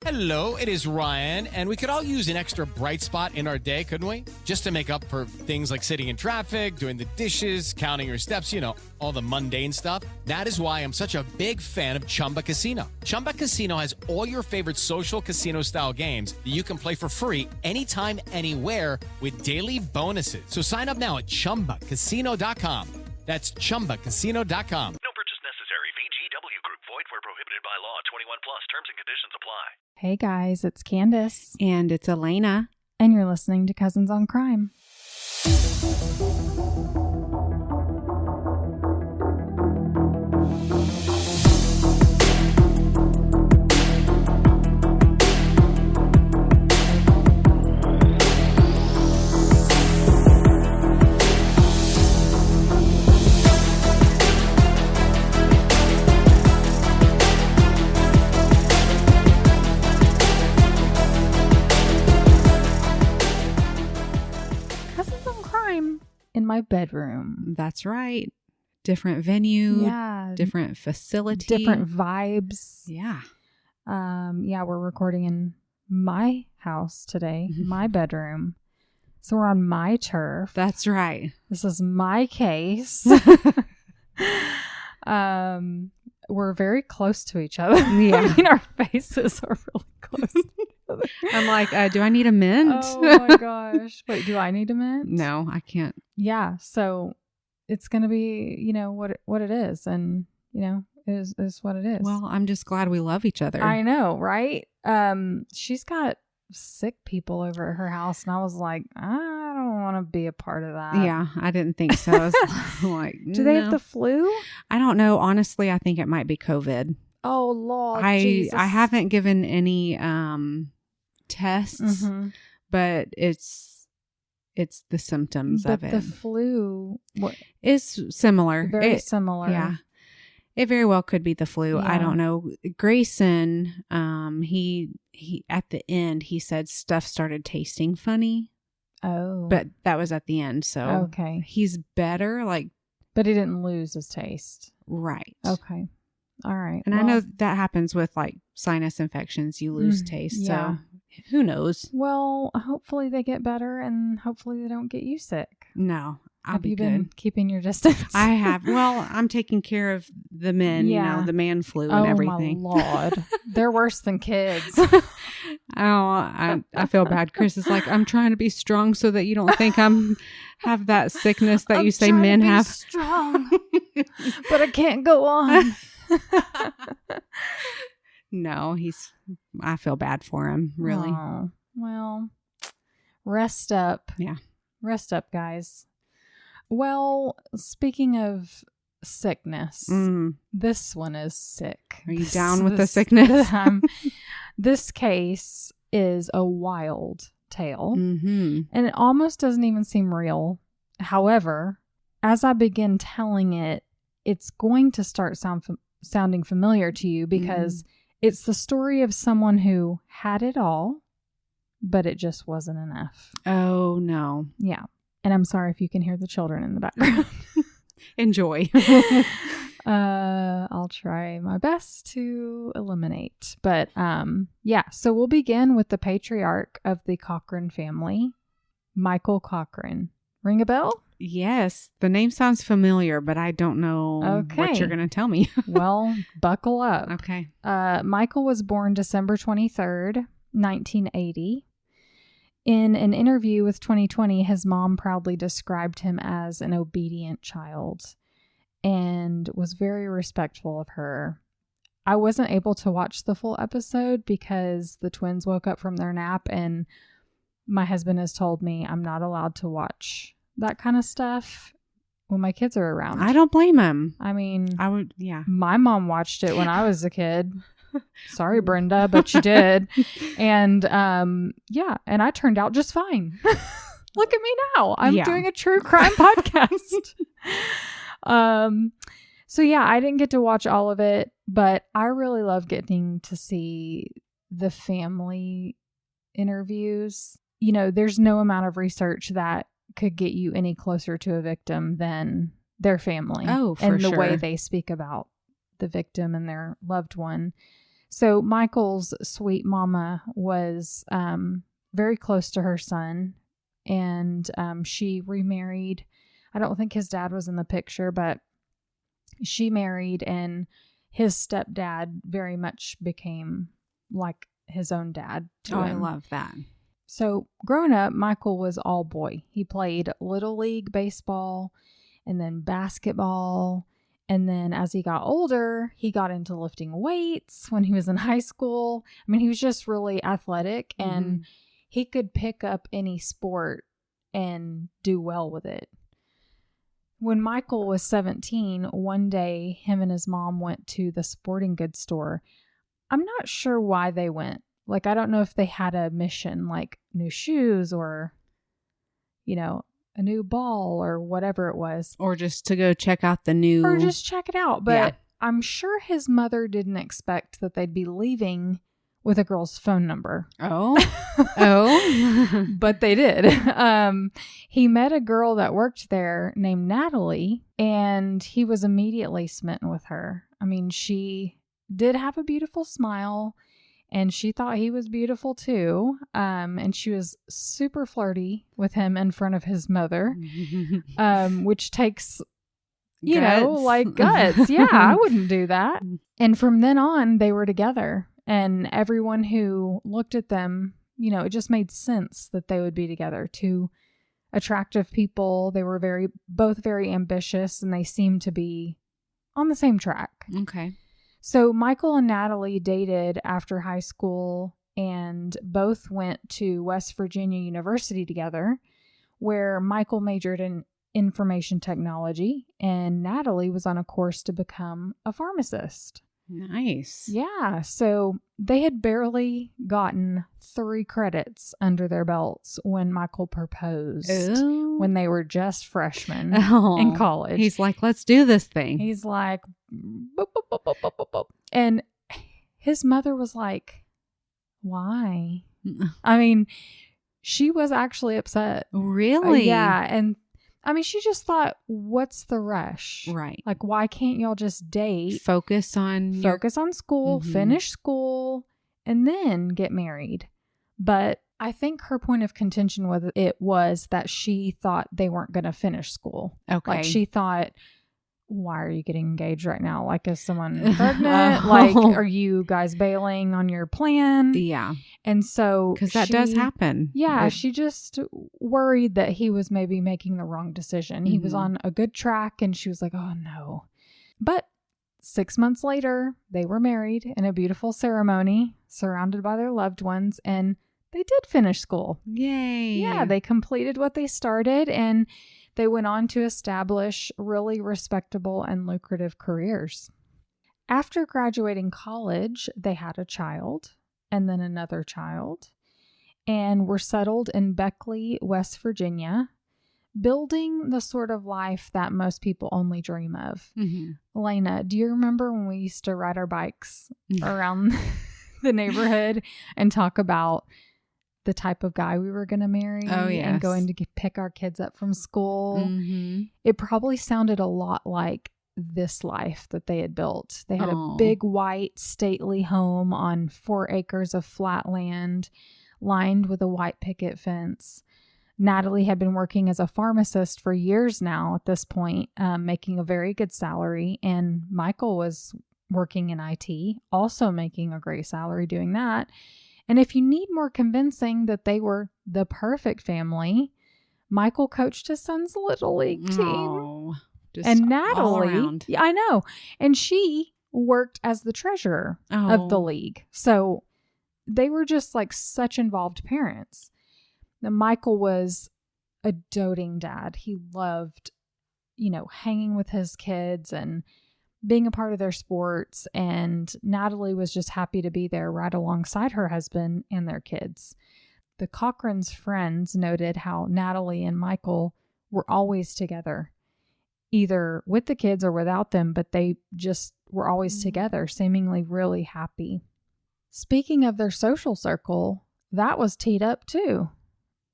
Hello, it is Ryan, and we could all use an extra bright spot in our day, couldn't we? Just to make up for things like sitting in traffic, doing the dishes, counting your steps, all the mundane stuff. That is why I'm such a big fan of Chumba Casino. Chumba Casino has all your favorite social casino-style games that you can play for free anytime, anywhere with daily bonuses. So sign up now at ChumbaCasino.com. That's ChumbaCasino.com. No purchase necessary. VGW Group. Void where prohibited by law. 21 plus. Terms and conditions apply. Hey guys, it's Candace. And it's Elena. And you're listening to Cousins on Crime. In my bedroom. That's right. Different venue. Yeah. Different facility. Different vibes. Yeah. We're recording in my house today, my bedroom. So we're on my turf. That's right. This is my case. We're very close to each other. Yeah. I mean, our faces are really close to each other. I'm like, do I need a mint? Oh my gosh. Wait, do I need a mint? No, I can't. Yeah. So it's going to be, what it is. And, is what it is. Well, I'm just glad we love each other. I know, right? She's got sick people over at her house. And I was like, I don't want to be a part of that. Yeah, I didn't think so. I was like, do they have the flu? I don't know. Honestly, I think it might be COVID. Oh, Lord. I haven't given any tests, but it's the symptoms of it. The flu is similar. Very similar. Yeah. It very well could be the flu. Yeah. I don't know. Grayson, he at the end, he said stuff started tasting funny. Oh. But that was at the end. So okay. He's better. But he didn't lose his taste. Right. Okay. All right. And I know that happens with sinus infections. You lose taste. Yeah. So who knows? Well, hopefully they get better and hopefully they don't get you sick. No. Have you been keeping your distance? I have. Well, I'm taking care of the men, the man flu and everything. Oh, my Lord. They're worse than kids. I feel bad. Chris is like, I'm trying to be strong so that you don't think have that sickness that you say men have. Strong, but I can't go on. No, I feel bad for him, really. Oh, well, rest up. Yeah. Rest up, guys. Well, speaking of sickness, this one is sick. Are you down with the sickness? This case is a wild tale, and it almost doesn't even seem real. However, as I begin telling it, it's going to start sounding familiar to you because it's the story of someone who had it all, but it just wasn't enough. Oh, no. Yeah. And I'm sorry if you can hear the children in the background. Enjoy. I'll try my best to eliminate. But so we'll begin with the patriarch of the Cochran family, Michael Cochran. Ring a bell? Yes. The name sounds familiar, but I don't know what you're going to tell me. Well, buckle up. Okay. Michael was born December 23rd, 1980. In an interview with 2020, his mom proudly described him as an obedient child and was very respectful of her. I wasn't able to watch the full episode because the twins woke up from their nap and my husband has told me I'm not allowed to watch that kind of stuff when my kids are around. I don't blame him. I mean, I would, yeah. My mom watched it when I was a kid. Sorry, Brenda, but you did. And and I turned out just fine. Look at me now. I'm doing a true crime podcast. So I didn't get to watch all of it, but I really love getting to see the family interviews. There's no amount of research that could get you any closer to a victim than their family. Oh, for and sure. the way they speak about the victim and their loved one. So Michael's sweet mama was very close to her son, and she remarried. I don't think his dad was in the picture, but she married, and his stepdad very much became like his own dad to Oh, him. I love that. So growing up, Michael was all boy. He played Little League baseball and then basketball. And then as he got older, he got into lifting weights when he was in high school. I mean, he was just really athletic, and he could pick up any sport and do well with it. When Michael was 17, one day him and his mom went to the sporting goods store. I'm not sure why they went. Like, I don't know if they had a mission, like new shoes or, you know, a new ball or whatever it was. Or just to go check out the new... Or just check it out. But Yeah. I'm sure his mother didn't expect that they'd be leaving with a girl's phone number. Oh. Oh. But they did. He met a girl that worked there named Natalie, and he was immediately smitten with her. I mean, she did have a beautiful smile, and she thought he was beautiful too. And she was super flirty with him in front of his mother, which takes, you know, like guts. Yeah, I wouldn't do that. And from then on, they were together. And everyone who looked at them, you know, it just made sense that they would be together. Two attractive people. They were both very ambitious, and they seemed to be on the same track. Okay. So Michael and Natalie dated after high school, and both went to West Virginia University together, where Michael majored in information technology and Natalie was on a course to become a pharmacist. Nice. Yeah. So they had barely gotten 3 credits under their belts when Michael proposed. Ooh. When they were just freshmen in college. He's like, let's do this thing. He's like, boop, boop, boop, boop, boop, boop, boop. And his mother was like, why? I mean, she was actually upset. Really? Yeah. And I mean, she just thought, what's the rush? Right. Like, why can't y'all just date? Focus on school, finish school, and then get married. But I think her point of contention with it was that she thought they weren't going to finish school. Okay. Like, she thought, why are you getting engaged right now? Like, is someone pregnant? Like, are you guys bailing on your plan? Yeah. And so, because that does happen. Yeah. She just worried that he was maybe making the wrong decision. He was on a good track, and she was like, oh no. But 6 months later, they were married in a beautiful ceremony, surrounded by their loved ones, and they did finish school. Yay. Yeah. They completed what they started, and they went on to establish really respectable and lucrative careers. After graduating college, they had a child and then another child, and were settled in Beckley, West Virginia, building the sort of life that most people only dream of. Elena, do you remember when we used to ride our bikes around the neighborhood and talk about the type of guy we were going to marry? Oh, yes. And going to pick our kids up from school? It probably sounded a lot like this life that they had built. They had a big white stately home on 4 acres of flat land lined with a white picket fence. Natalie had been working as a pharmacist for years now at this point, making a very good salary. And Michael was working in IT, also making a great salary doing that. And if you need more convincing that they were the perfect family, Michael coached his son's Little League team. And Natalie, yeah, I know. And she worked as the treasurer of the league. So they were just like such involved parents. Now, Michael was a doting dad. He loved, hanging with his kids and being a part of their sports. And Natalie was just happy to be there right alongside her husband and their kids. The Cochran's friends noted how Natalie and Michael were always together, either with the kids or without them, but they just were always together, seemingly really happy. Speaking of their social circle, that was teed up too.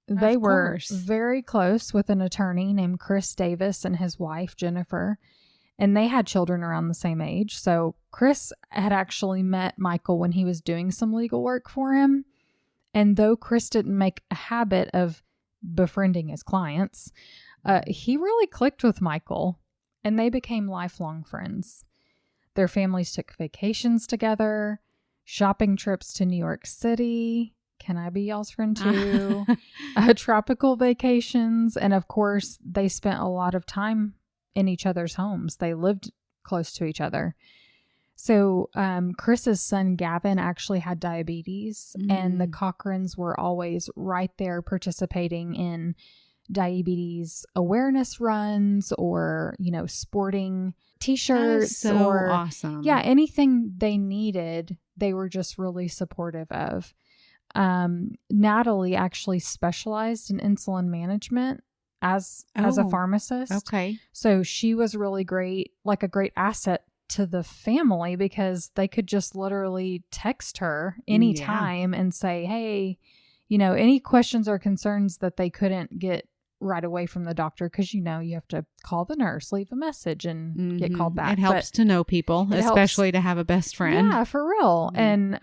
They were very close with an attorney named Chris Davis and his wife, Jennifer. and they had children around the same age. So Chris had actually met Michael when he was doing some legal work for him. And though Chris didn't make a habit of befriending his clients, he really clicked with Michael, and they became lifelong friends. Their families took vacations together, shopping trips to New York City. Can I be y'all's friend too? Tropical vacations. And of course, they spent a lot of time in each other's homes. They lived close to each other. So Chris's son, Gavin, actually had diabetes, and the Cochrans were always right there participating in diabetes awareness runs or, sporting t-shirts or awesome. Yeah, anything they needed, they were just really supportive of. Natalie actually specialized in insulin management as a pharmacist. Okay. So she was really great, like a great asset to the family, because they could just literally text her anytime and say, hey, any questions or concerns that they couldn't get right away from the doctor, because you have to call the nurse, leave a message, and get called back. It helps to know people, especially to have a best friend. Yeah, for real. And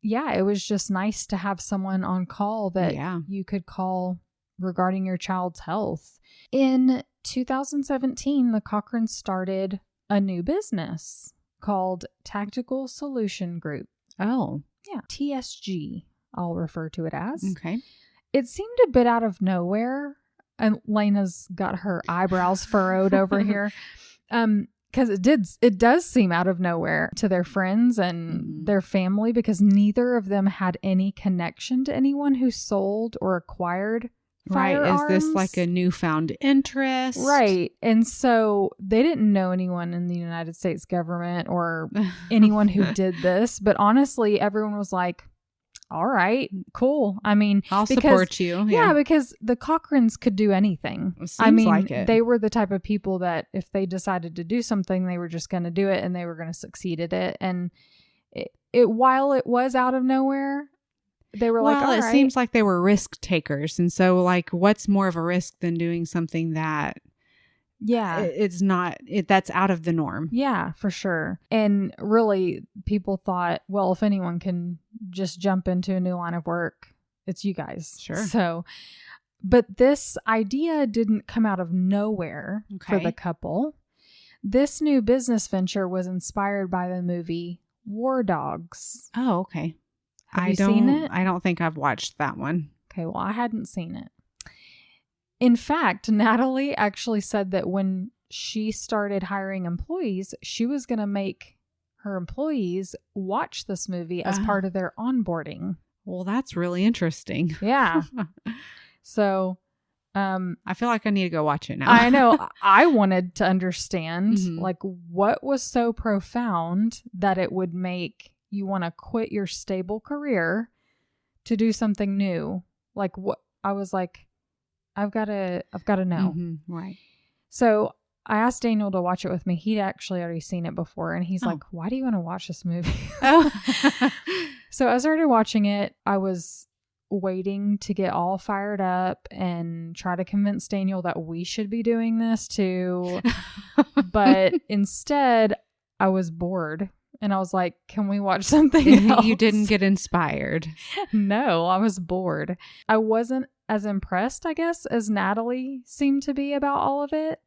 it was just nice to have someone on call that you could call regarding your child's health. In 2017, the Cochrans started a new business called Tactical Solution Group. Oh. Yeah, TSG, I'll refer to it as. Okay. It seemed a bit out of nowhere. And Lena's got her eyebrows furrowed over here. Because it does seem out of nowhere to their friends and their family, because neither of them had any connection to anyone who sold or acquired firearms. Is this like a newfound interest? Right. And so they didn't know anyone in the United States government or anyone who did this. But honestly, everyone was like, all right, cool. I mean, I'll support you. Yeah, because the Cochrans could do anything. Like it. They were the type of people that if they decided to do something, they were just going to do it, and they were going to succeed at it. And while it was out of nowhere, they were like, all right. It seems like they were risk takers. And so, what's more of a risk than doing something that it's not, that's out of the norm. Yeah, for sure. And really, people thought, well, if anyone can just jump into a new line of work, it's you guys. Sure. So, but this idea didn't come out of nowhere for the couple. This new business venture was inspired by the movie War Dogs. Oh, okay. Have you seen it? I don't think I've watched that one. Okay, well, I hadn't seen it. In fact, Natalie actually said that when she started hiring employees, she was going to make her employees watch this movie as part of their onboarding. Well, that's really interesting. Yeah. So, I feel like I need to go watch it now. I know. I wanted to understand what was so profound that it would make you want to quit your stable career to do something new. Like what I was like, I've got to know. Right. So I asked Daniel to watch it with me. He'd actually already seen it before. And he's like, why do you want to watch this movie? So I started watching it. I was waiting to get all fired up and try to convince Daniel that we should be doing this too. But instead, I was bored. And I was like, can we watch something else? You didn't get inspired. No, I was bored. I wasn't as impressed, I guess, as Natalie seemed to be about all of it.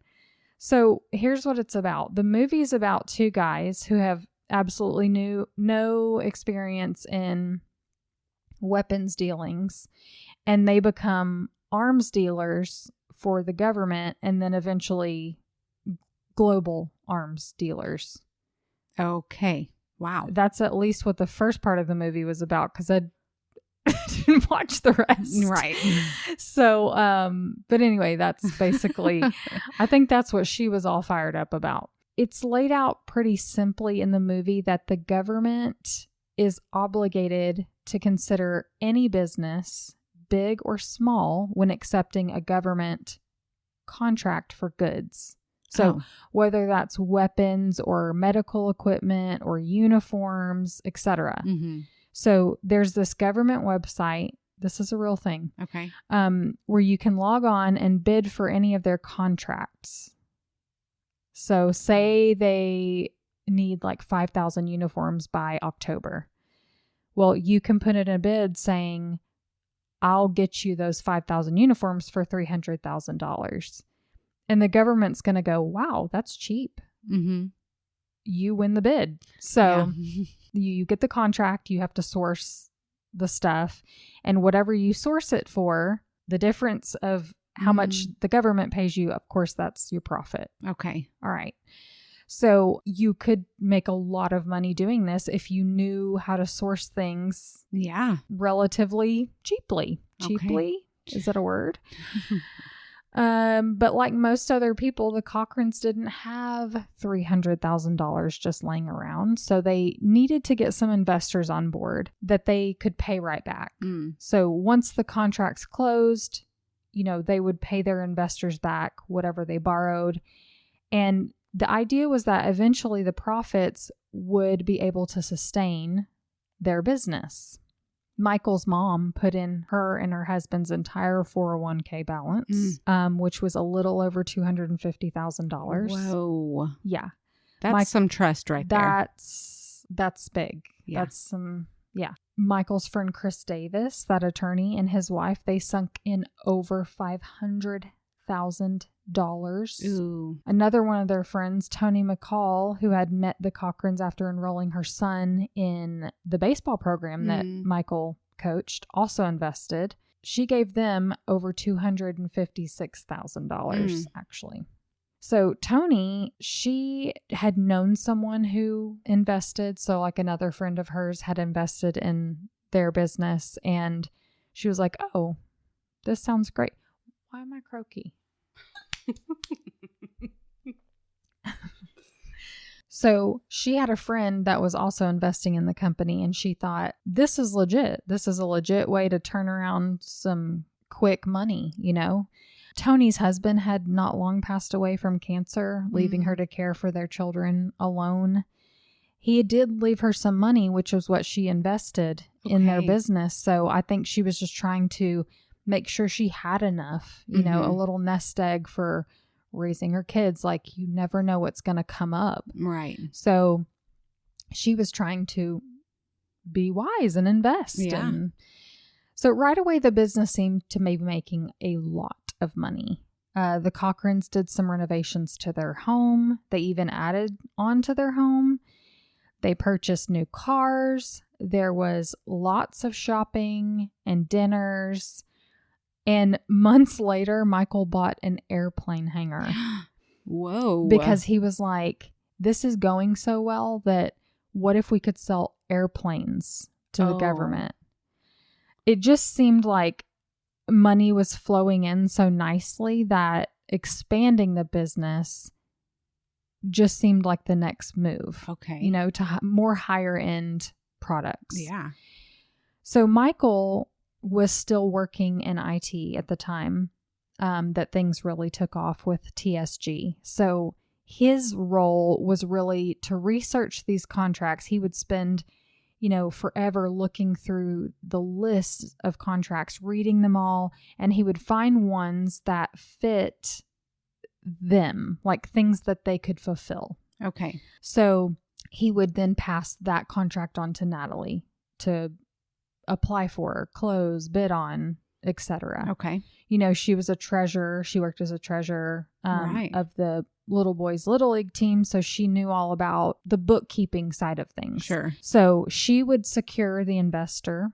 So here's what it's about. The movie's about two guys who have absolutely no experience in weapons dealings, and they become arms dealers for the government and then eventually global arms dealers. Okay. Wow. That's at least what the first part of the movie was about, because I didn't watch the rest. Right. So, but anyway, that's basically, I think that's what she was all fired up about. It's laid out pretty simply in the movie that the government is obligated to consider any business, big or small, when accepting a government contract for goods. So whether that's weapons or medical equipment or uniforms, etc. So there's this government website. This is a real thing. Okay. Where you can log on and bid for any of their contracts. So say they need like 5,000 uniforms by October. Well, you can put in a bid saying, I'll get you those 5,000 uniforms for $300,000. And the government's going to go, wow, that's cheap. Mm-hmm. You win the bid. So you get the contract, you have to source the stuff, and whatever you source it for, the difference of how much the government pays you, of course, that's your profit. Okay. All right. So you could make a lot of money doing this if you knew how to source things relatively cheaply. Cheaply? Is that a word? But like most other people, the Cochrans didn't have $300,000 just laying around. So they needed to get some investors on board that they could pay right back. So once the contracts closed, they would pay their investors back whatever they borrowed. And the idea was that eventually the profits would be able to sustain their business. Michael's mom put in her and her husband's entire 401k balance, which was a little over $250,000. Whoa. Yeah. That's some trust right there. That's big. Yeah. That's some, Michael's friend Chris Davis, that attorney, and his wife, they sunk in over $500,000. Ooh. Another one of their friends, Tony McCall, who had met the Cochrans after enrolling her son in the baseball program that Michael coached, also invested. She gave them over $256,000 actually. So Tony, she had known someone who invested. So like another friend of hers had invested in their business, and she was like, oh, this sounds great. Why am I croaky? So she had a friend that was also investing in the company, and she thought, this is legit. This is a legit way to turn around some quick money, Tony's husband had not long passed away from cancer, leaving her to care for their children alone. He did leave her some money, which was what she invested in their business. So I think she was just trying to make sure she had enough, a little nest egg for raising her kids. Like, you never know what's going to come up. Right. So she was trying to be wise and invest. Yeah. And so right away, the business seemed to be making a lot of money. The Cochrans did some renovations to their home. They even added on to their home. They purchased new cars. There was lots of shopping and dinners. And months later, Michael bought an airplane hangar. Whoa. Because he was like, this is going so well that what if we could sell airplanes to the government? It just seemed like money was flowing in so nicely that expanding the business just seemed like the next move. Okay. To more higher end products. Yeah. So Michael was still working in IT at the time that things really took off with TSG. So his role was really to research these contracts. He would spend, forever looking through the list of contracts, reading them all, and he would find ones that fit them, like things that they could fulfill. Okay. So he would then pass that contract on to Natalie to apply for, close, bid on, etc. Okay. She was a treasurer. She worked as a treasurer Right. of the little boys' little league team. So she knew all about the bookkeeping side of things. Sure. So she would secure the investor,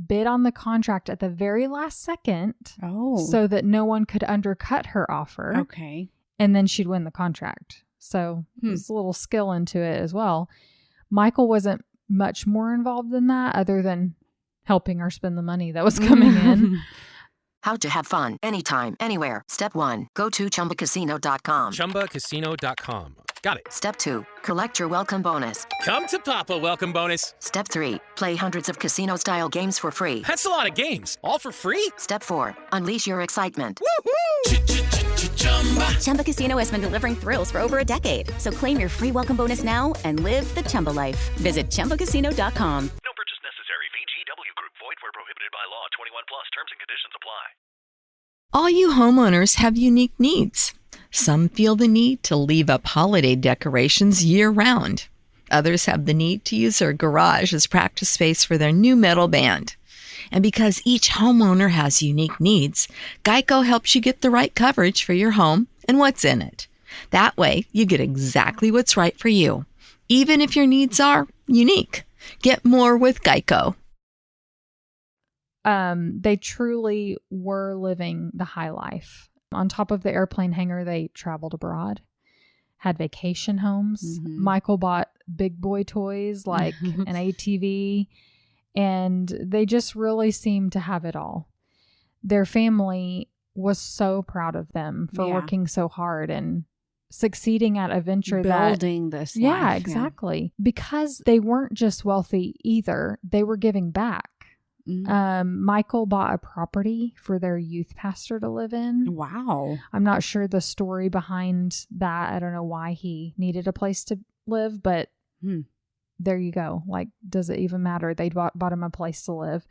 bid on the contract at the very last second. Oh. So that no one could undercut her offer. Okay. And then she'd win the contract. So there's a little skill into it as well. Michael wasn't much more involved than that, other than helping her spend the money that was coming in. How to have fun anytime, anywhere. Step 1. Go to ChumbaCasino.com. ChumbaCasino.com. Got it. Step 2. Collect your welcome bonus. Come to Papa welcome bonus. Step 3. Play hundreds of casino-style games for free. That's a lot of games. All for free? Step 4. Unleash your excitement. Chumba Casino has been delivering thrills for over a decade. So claim your free welcome bonus now and live the Chumba life. Visit ChumbaCasino.com. No purchase necessary. VGW Group. Void where prohibited by law. 21 plus. Terms and conditions apply. All you homeowners have unique needs. Some feel the need to leave up holiday decorations year-round. Others have the need to use their garage as practice space for their new metal band. And because each homeowner has unique needs, Geico helps you get the right coverage for your home and what's in it. That way, you get exactly what's right for you, even if your needs are unique. Get more with Geico. They truly were living the high life. On top of the airplane hangar, they traveled abroad, had vacation homes. Mhm. Michael bought big boy toys like an ATV, and they just really seemed to have it all. Their family was so proud of them for working so hard and succeeding at a venture building this life. Yeah, exactly. Because they weren't just wealthy either. They were giving back. Michael bought a property for their youth pastor to live in. Wow. I'm not sure the story behind that. I don't know why he needed a place to live, but there you go. Like, does it even matter? They bought him a place to live.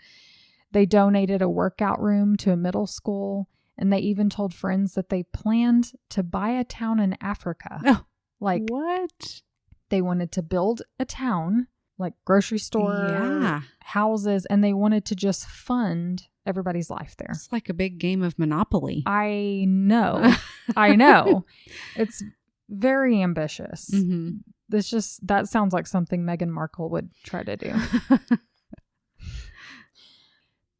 They donated a workout room to a middle school, and they even told friends that they planned to buy a town in Africa. Oh, like, what? They wanted to build a town, like grocery store, houses, and they wanted to just fund everybody's life there. It's like a big game of Monopoly. I know. I know. It's very ambitious. That sounds like something Meghan Markle would try to do.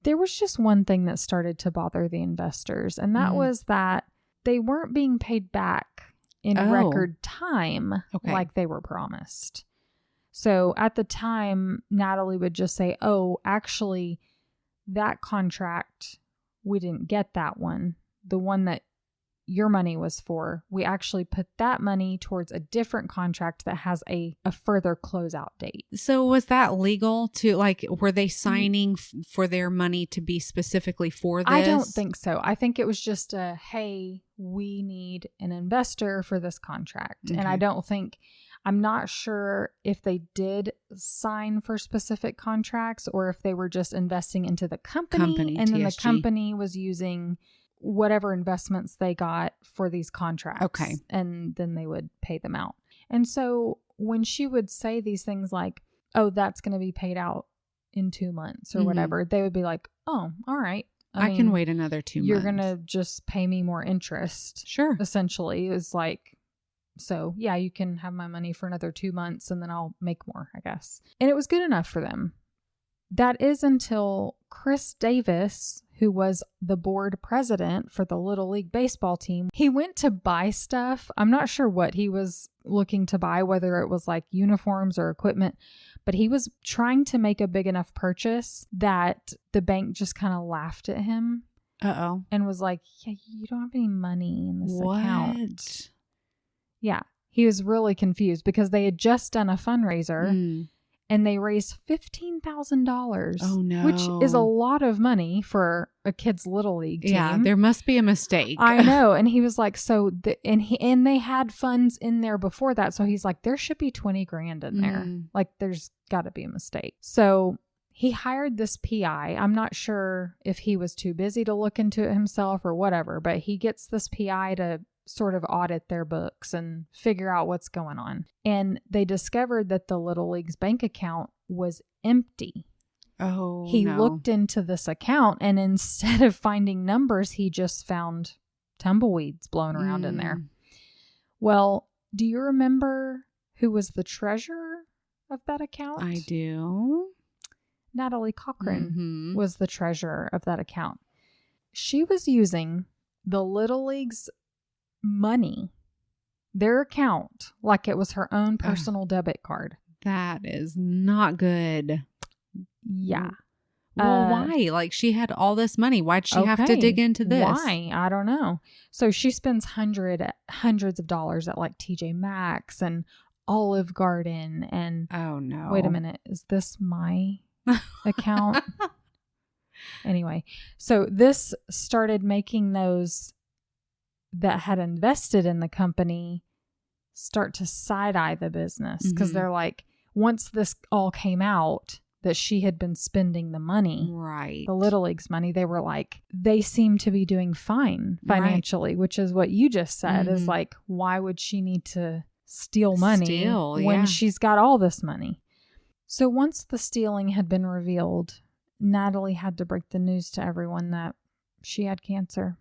There was just one thing that started to bother the investors, and that was that they weren't being paid back in record time like they were promised. So at the time, Natalie would just say, oh, actually, that contract, we didn't get that one. The one that your money was for, we actually put that money towards a different contract that has a further closeout date. So was that legal to, like, were they signing for their money to be specifically for this? I don't think so. I think it was just a, hey, we need an investor for this contract. And I don't think... I'm not sure if they did sign for specific contracts or if they were just investing into the company and then the company was using whatever investments they got for these contracts. Okay. And then they would pay them out. And so when she would say these things like, oh, that's going to be paid out in 2 months or whatever, they would be like, oh, all right. I mean, can wait another 2 months. You're going to just pay me more interest. Sure. Essentially, it was like, so yeah, you can have my money for another 2 months and then I'll make more, I guess. And it was good enough for them. That is until Chris Davis, who was the board president for the Little League baseball team, he went to buy stuff. I'm not sure what he was looking to buy, whether it was like uniforms or equipment, but he was trying to make a big enough purchase that the bank just kind of laughed at him. And was like, yeah, you don't have any money in this account. Yeah, he was really confused because they had just done a fundraiser and they raised $15,000. Oh no. Which is a lot of money for a kid's little league team. Yeah, there must be a mistake. I know. And he was like, and they had funds in there before that. So he's like, there should be 20 grand in there. Like there's got to be a mistake. So he hired this PI. I'm not sure if he was too busy to look into it himself or whatever, but he gets this PI to sort of audit their books and figure out what's going on. And they discovered that the Little League's bank account was empty. He looked into this account and instead of finding numbers, he just found tumbleweeds blowing around in there. Well, do you remember who was the treasurer of that account? I do. Natalie Cochran was the treasurer of that account. She was using the Little League's money, their account, like it was her own personal debit card. That is not good. Yeah. Well, why? Like she had all this money. Why'd she have to dig into this? Why? I don't know. So she spends hundreds of dollars at like TJ Maxx and Olive Garden and oh no. Wait a minute. Is this my account? Anyway, so this started making those that had invested in the company start to side-eye the business because they're like, once this all came out, that she had been spending the money. Right. The Little League's money. They were like, they seem to be doing fine financially, which is what you just said, is like, why would she need to steal money when she's got all this money? So once the stealing had been revealed, Natalie had to break the news to everyone that she had cancer.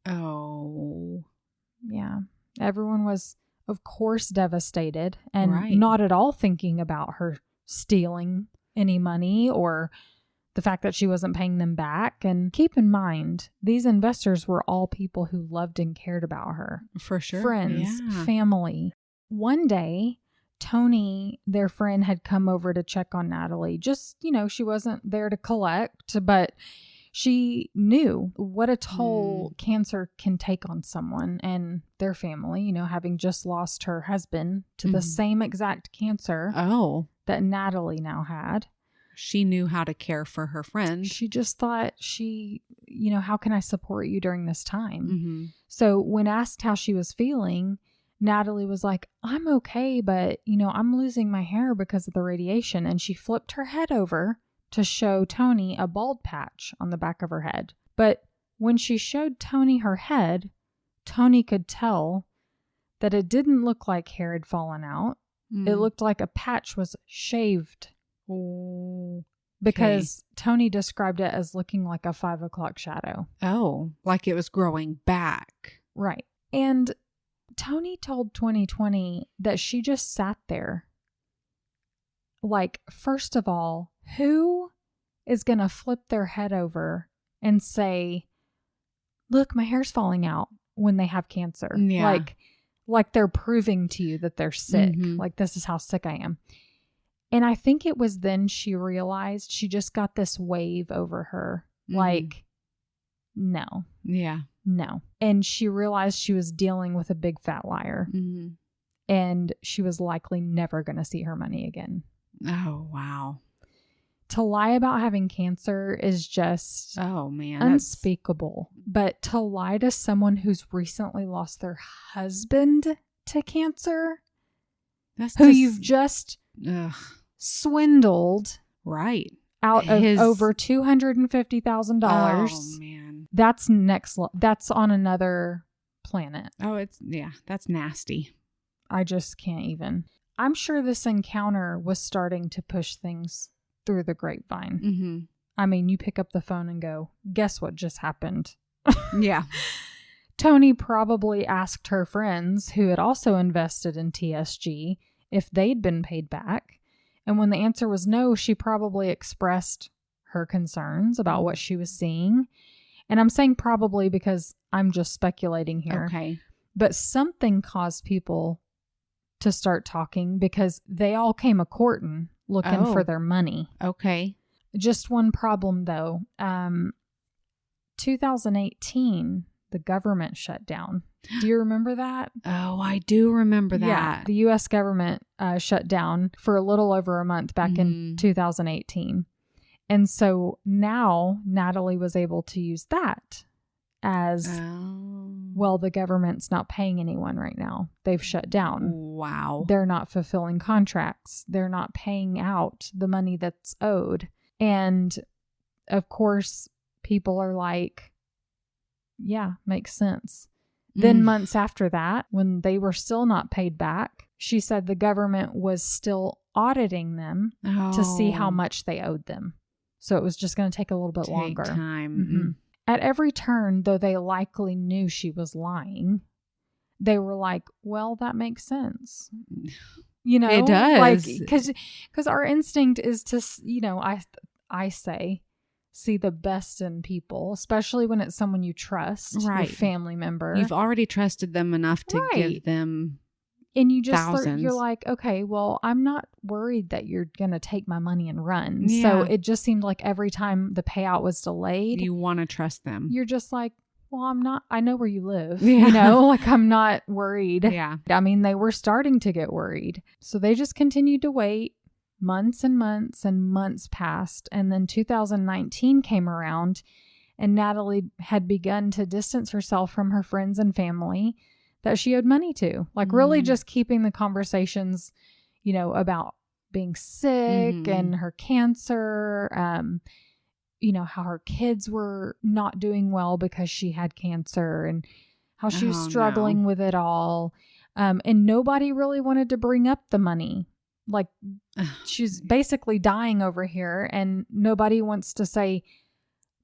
Oh. Yeah. Everyone was, of course, devastated and not at all thinking about her stealing any money or the fact that she wasn't paying them back. And keep in mind, these investors were all people who loved and cared about her. For sure. Friends, family. One day, Tony, their friend, had come over to check on Natalie. Just, she wasn't there to collect, but she knew what a toll cancer can take on someone and their family, having just lost her husband to the same exact cancer that Natalie now had. She knew how to care for her friend. She just thought how can I support you during this time? So when asked how she was feeling, Natalie was like, I'm okay, but, I'm losing my hair because of the radiation. And she flipped her head over to show Tony a bald patch on the back of her head. But when she showed Tony her head, Tony could tell that it didn't look like hair had fallen out. It looked like a patch was shaved. Because Tony described it as looking like a 5 o'clock shadow. Oh, like it was growing back. Right. And Tony told 2020 that she just sat there. Like, first of all, who is going to flip their head over and say, look, my hair's falling out when they have cancer? Yeah. Like they're proving to you that they're sick. Like, this is how sick I am. And I think it was then she realized she just got this wave over her. Like, no. Yeah. No. And she realized she was dealing with a big fat liar. And she was likely never going to see her money again. Oh, wow. To lie about having cancer is just unspeakable. But to lie to someone who's recently lost their husband to cancer, you've just swindled out of over $250,000. Oh, man. That's that's on another planet. Oh, that's nasty. I just can't even. I'm sure this encounter was starting to push things through the grapevine. I mean, you pick up the phone and go, guess what just happened? Yeah. Tony probably asked her friends who had also invested in TSG if they'd been paid back. And when the answer was no, she probably expressed her concerns about what she was seeing. And I'm saying probably because I'm just speculating here. Okay. But something caused people to start talking because they all came a-courting looking for their money. Okay. Just one problem, though. 2018, the government shut down. Do you remember that? Oh, I do remember that. Yeah, the U.S. government shut down for a little over a month back in 2018. And so now Natalie was able to use that as, well, the government's not paying anyone right now. They've shut down. Wow. They're not fulfilling contracts. They're not paying out the money that's owed. And of course, people are like, yeah, makes sense. Then months after that, when they were still not paid back, she said the government was still auditing them to see how much they owed them. So it was just going to take a little bit longer. Time. At every turn, though they likely knew she was lying, they were like, well, that makes sense. It does. Like, because our instinct is to, I say, see the best in people, especially when it's someone you trust, your family member. You've already trusted them enough to give them and you just thousands. You're like, okay, well, I'm not worried that you're going to take my money and run. Yeah. So it just seemed like every time the payout was delayed, you want to trust them. You're just like, well, I'm not, I know where you live, Yeah. like I'm not worried. Yeah. I mean, they were starting to get worried. So they just continued to wait. Months and months and months passed. And then 2019 came around and Natalie had begun to distance herself from her friends and family that she owed money to. Like really just keeping the conversations, about being sick and her cancer, how her kids were not doing well because she had cancer and how she was struggling with it all. And nobody really wanted to bring up the money. Like, she's basically dying over here and nobody wants to say,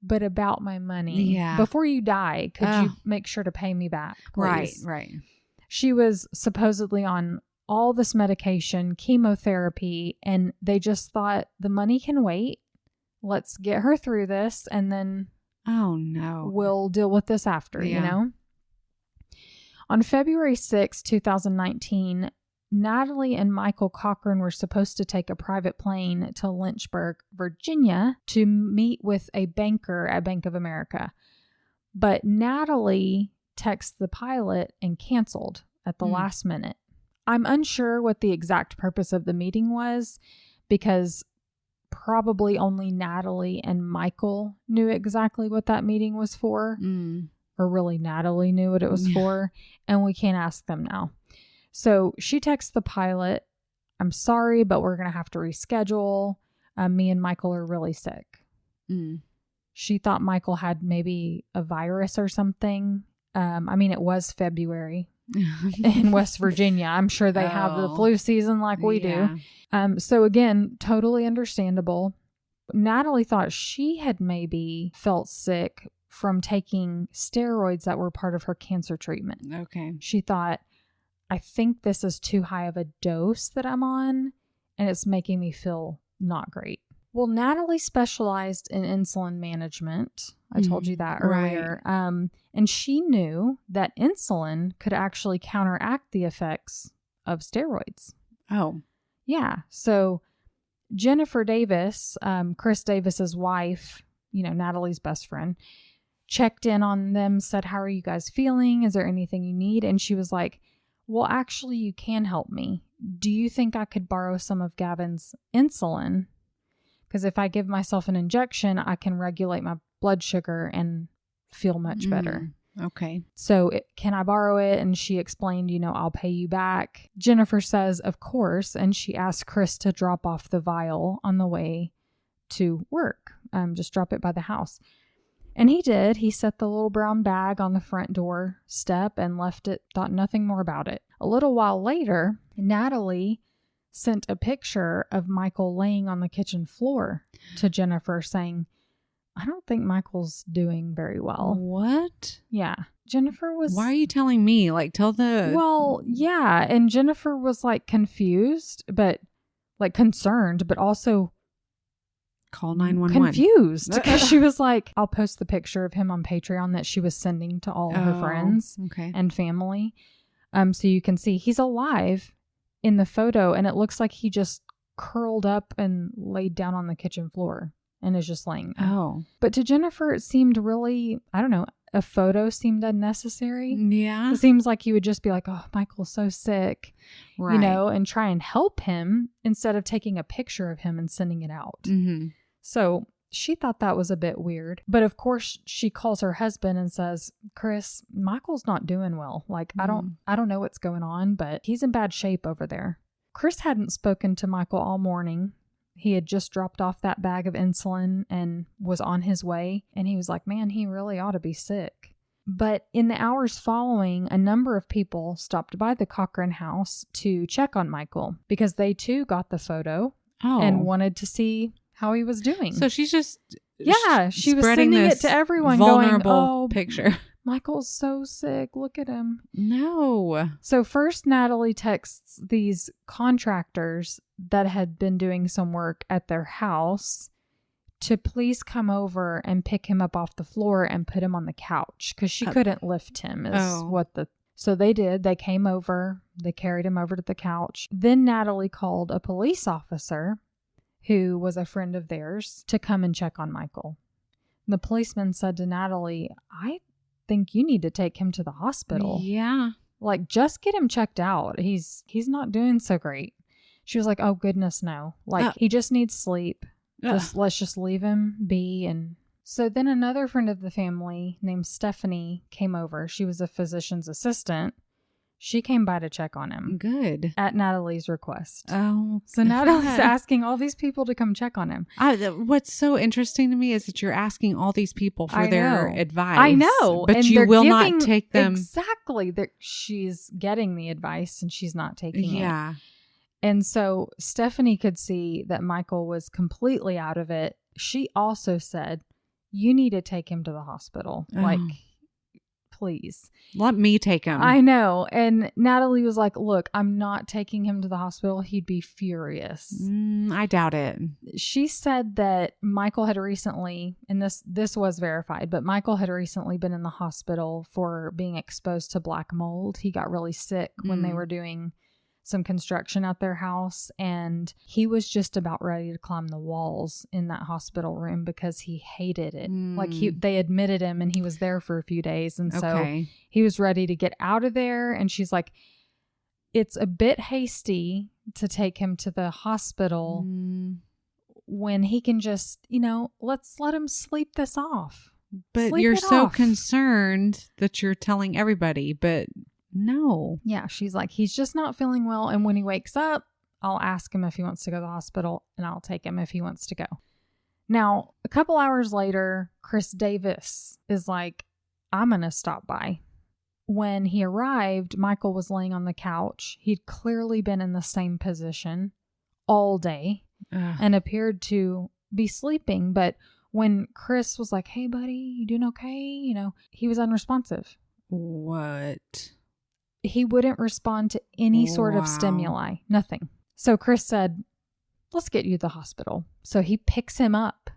but about my money. Yeah. Before you die, could you make sure to pay me back, please? Right. She was supposedly on all this medication, chemotherapy, and they just thought the money can wait. Let's get her through this and then we'll deal with this after, On February 6, 2019, Natalie and Michael Cochran were supposed to take a private plane to Lynchburg, Virginia to meet with a banker at Bank of America. But Natalie texted the pilot and canceled at the last minute. I'm unsure what the exact purpose of the meeting was because probably only Natalie and Michael knew exactly what that meeting was for. Or really Natalie knew what it was for. And we can't ask them now. So she texts the pilot, I'm sorry, but we're going to have to reschedule. Me and Michael are really sick. She thought Michael had maybe a virus or something. It was February in West Virginia. I'm sure they have the flu season like we do. So again, totally understandable. Natalie thought she had maybe felt sick from taking steroids that were part of her cancer treatment. Okay. She thought, I think this is too high of a dose that I'm on, and it's making me feel not great. Well, Natalie specialized in insulin management. I told you that earlier. Right. And she knew that insulin could actually counteract the effects of steroids. Oh. Yeah. So Jennifer Davis, Chris Davis's wife, Natalie's best friend, checked in on them, said, how are you guys feeling? Is there anything you need? And she was like, well, actually, you can help me. Do you think I could borrow some of Gavin's insulin? Because if I give myself an injection, I can regulate my blood sugar and feel much better. Okay. So can I borrow it? And she explained, I'll pay you back. Jennifer says, of course. And she asked Chris to drop off the vial on the way to work. Just drop it by the house. And he did. He set the little brown bag on the front door step and left it, thought nothing more about it. A little while later, Natalie sent a picture of Michael laying on the kitchen floor to Jennifer saying, I don't think Michael's doing very well. What? Yeah. Jennifer was... Why are you telling me? Like, tell the... Well, yeah. And Jennifer was like confused, but like concerned, but also... Call 911. Confused because she was like, I'll post the picture of him on Patreon that she was sending to all her friends and family. So you can see he's alive in the photo and it looks like he just curled up and laid down on the kitchen floor and is just laying there. Oh. But to Jennifer, it seemed really, I don't know, a photo seemed unnecessary. Yeah. It seems like you would just be like, oh, Michael's so sick, right. And try and help him instead of taking a picture of him and sending it out. So she thought that was a bit weird. But of course, she calls her husband and says, Chris, Michael's not doing well. Like, I don't know what's going on, but he's in bad shape over there. Chris hadn't spoken to Michael all morning. He had just dropped off that bag of insulin and was on his way. And he was like, man, he really ought to be sick. But in the hours following, a number of people stopped by the Cochran house to check on Michael because they too got the photo and wanted to see how he was doing. So she's just she was sending it to everyone vulnerable going, oh, picture. Michael's so sick. Look at him. No. So first Natalie texts these contractors that had been doing some work at their house to please come over and pick him up off the floor and put him on the couch because she couldn't lift him So they did. They came over. They carried him over to the couch. Then Natalie called a police officer who was a friend of theirs to come and check on Michael. The policeman said to Natalie, I think you need to take him to the hospital. Yeah. Like, just get him checked out. He's not doing so great. She was like, oh goodness, no. Like, he just needs sleep. Let's just leave him be. And so then another friend of the family named Stephanie came over. She was a physician's assistant. She came by to check on him. Good. At Natalie's request. Oh. So Natalie's asking all these people to come check on him. What's so interesting to me is that you're asking all these people for their advice. I know. But you will not take them. Exactly. She's getting the advice and she's not taking it. Yeah. And so Stephanie could see that Michael was completely out of it. She also said, you need to take him to the hospital. Oh. Like, please. Let me take him. I know. And Natalie was like, look, I'm not taking him to the hospital. He'd be furious. I doubt it. She said that Michael had recently, and this was verified, but Michael had recently been in the hospital for being exposed to black mold. He got really sick when they were doing some construction at their house, and he was just about ready to climb the walls in that hospital room because he hated it. Like they admitted him and he was there for a few days, and so he was ready to get out of there. And she's like, it's a bit hasty to take him to the hospital when he can just, let's let him sleep this off. But you're so concerned that you're telling everybody, but no. Yeah, she's like, he's just not feeling well. And when he wakes up, I'll ask him if he wants to go to the hospital and I'll take him if he wants to go. Now, a couple hours later, Chris Davis is like, I'm going to stop by. When he arrived, Michael was laying on the couch. He'd clearly been in the same position all day and appeared to be sleeping. But when Chris was like, hey, buddy, you doing okay? He was unresponsive. What? He wouldn't respond to any sort of stimuli. Nothing. So Chris said, let's get you to the hospital. So he picks him up.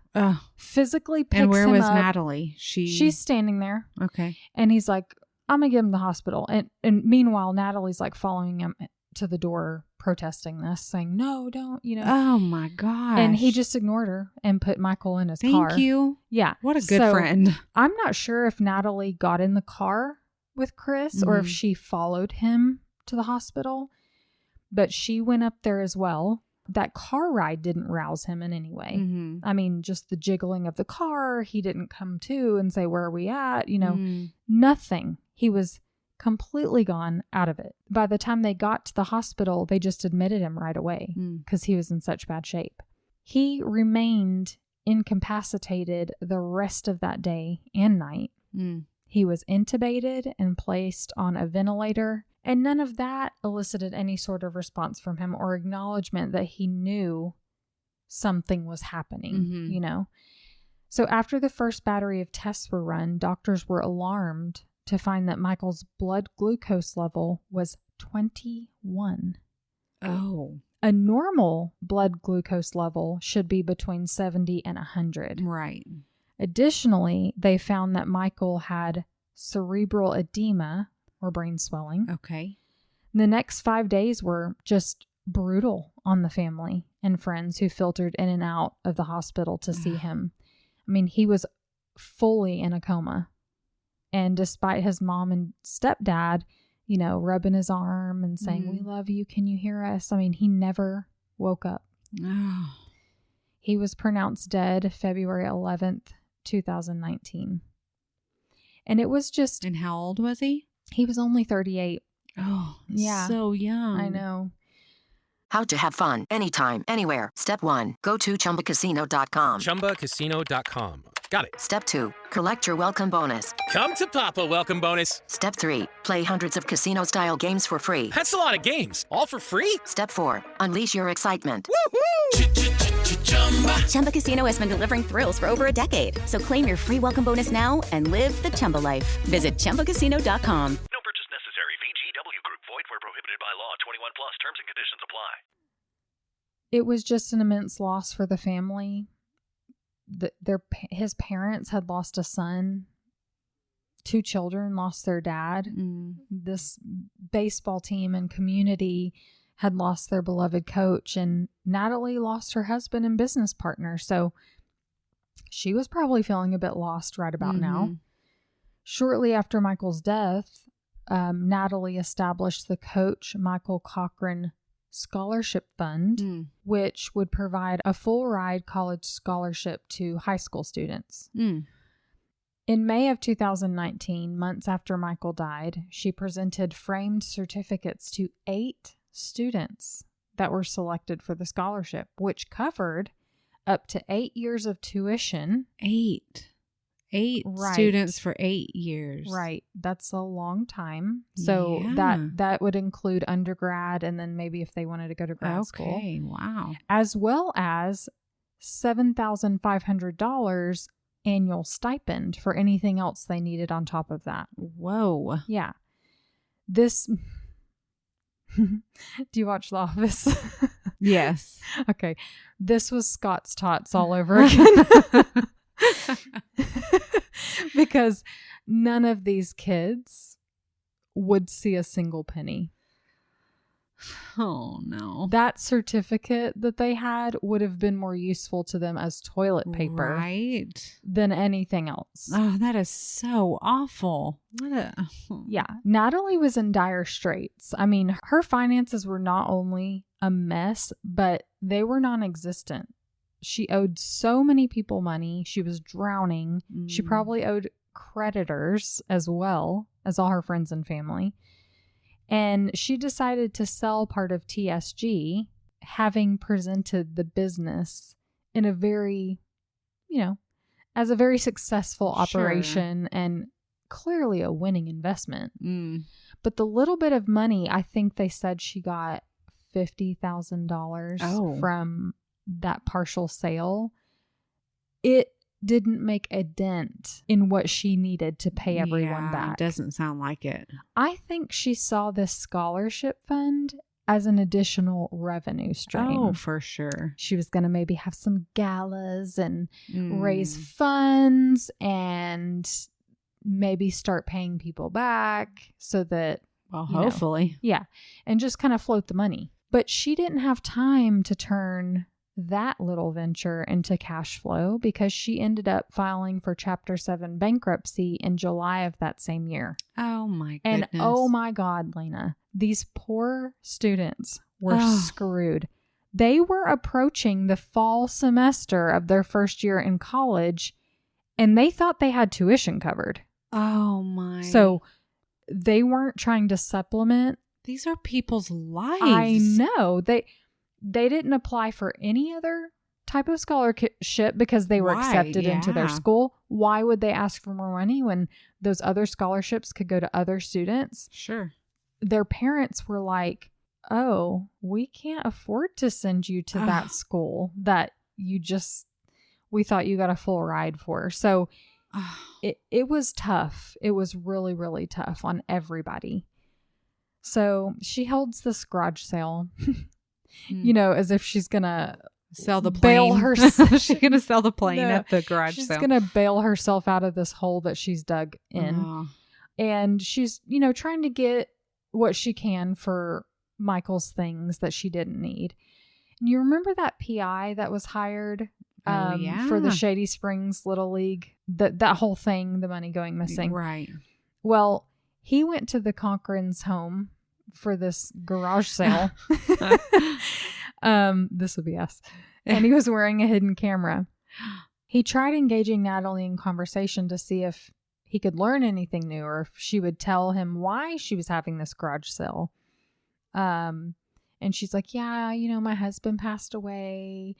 Physically picks him up. And where was Natalie? She's standing there. Okay. And he's like, I'm going to get him to the hospital. And meanwhile, Natalie's like following him to the door, protesting this, saying, no, don't, Oh my gosh. And he just ignored her and put Michael in his car. Thank you. Yeah. What a good friend. I'm not sure if Natalie got in the car with Chris or if she followed him to the hospital, but she went up there as well. That car ride didn't rouse him in any way. I mean, just the jiggling of the car, he didn't come to and say, where are we at? Nothing. He was completely gone out of it. By the time they got to the hospital, they just admitted him right away because he was in such bad shape. He remained incapacitated the rest of that day and night. He was intubated and placed on a ventilator, and none of that elicited any sort of response from him or acknowledgement that he knew something was happening, So after the first battery of tests were run, doctors were alarmed to find that Michael's blood glucose level was 21. Oh. A normal blood glucose level should be between 70 and 100. Right. Additionally, they found that Michael had cerebral edema or brain swelling. Okay. The next 5 days were just brutal on the family and friends who filtered in and out of the hospital to see him. I mean, he was fully in a coma. And despite his mom and stepdad, rubbing his arm and saying, we love you, can you hear us? I mean, he never woke up. He was pronounced dead February 11th, 2019. And it was just... And how old was he? He was only 38. Oh, yeah. So young. I know. How to have fun anytime, anywhere. Step 1. Go to ChumbaCasino.com. ChumbaCasino.com. Got it. Step 2. Collect your welcome bonus. Come to Papa Welcome Bonus. Step 3. Play hundreds of casino-style games for free. That's a lot of games. All for free? Step 4. Unleash your excitement. Chumba Casino has been delivering thrills for over a decade. So claim your free welcome bonus now and live the Chumba life. Visit ChumbaCasino.com. No purchase necessary. VGW Group. Void where prohibited by law. 21 plus. Terms and conditions apply. It was just an immense loss for the family. His parents had lost a son. 2 children lost their dad. This baseball team and community had lost their beloved coach, and Natalie lost her husband and business partner. So she was probably feeling a bit lost right about now. Shortly after Michael's death, Natalie established the Coach Michael Cochran Scholarship Fund, which would provide a full ride college scholarship to high school students. In May of 2019, months after Michael died, she presented framed certificates to 8 students that were selected for the scholarship, which covered up to 8 years of tuition. 8 Right. students for 8 years. Right. That's a long time. So that would include undergrad and then maybe if they wanted to go to grad school. Okay, wow. As well as $7,500 annual stipend for anything else they needed on top of that. Whoa. Yeah. This... Do you watch The Office? Yes. Okay. This was Scott's Tots all over again. Because none of these kids would see a single penny. Oh, no. That certificate that they had would have been more useful to them as toilet paper than anything else. Oh, that is so awful. Yeah. Natalie was in dire straits. I mean, her finances were not only a mess, but they were non-existent. She owed so many people money. She was drowning. She probably owed creditors as well as all her friends and family. And she decided to sell part of TSG, having presented the business in a very, as a very successful operation and clearly a winning investment. But the little bit of money, I think they said she got $50,000 from that partial sale. It didn't make a dent in what she needed to pay everyone back. Doesn't sound like it. I think she saw this scholarship fund as an additional revenue stream. Oh, for sure. She was going to maybe have some galas and raise funds and maybe start paying people back so that, hopefully. And just kind of float the money. But she didn't have time to turn that little venture into cash flow because she ended up filing for Chapter 7 bankruptcy in July of that same year. Oh my goodness. And oh my God, Lena, these poor students were screwed. They were approaching the fall semester of their first year in college and they thought they had tuition covered. Oh my. So they weren't trying to supplement. These are people's lives. I know. They didn't apply for any other type of scholarship because they were accepted into their school. Why would they ask for more money when those other scholarships could go to other students? Sure. Their parents were like, oh, we can't afford to send you to that school that we thought you got a full ride for. So it was tough. It was really, really tough on everybody. So she holds this garage sale. As if she's gonna sell the plane. Bail herself. She's gonna sell the plane at the garage sale. She's gonna bail herself out of this hole that she's dug in, and she's trying to get what she can for Michael's things that she didn't need. And you remember that PI that was hired for the Shady Springs Little League? That whole thing, the money going missing. Right. Well, he went to the Cochran's home for this garage sale. This would be us. And he was wearing a hidden camera. He tried engaging Natalie in conversation to see if he could learn anything new or if she would tell him why she was having this garage sale. And she's like, my husband passed away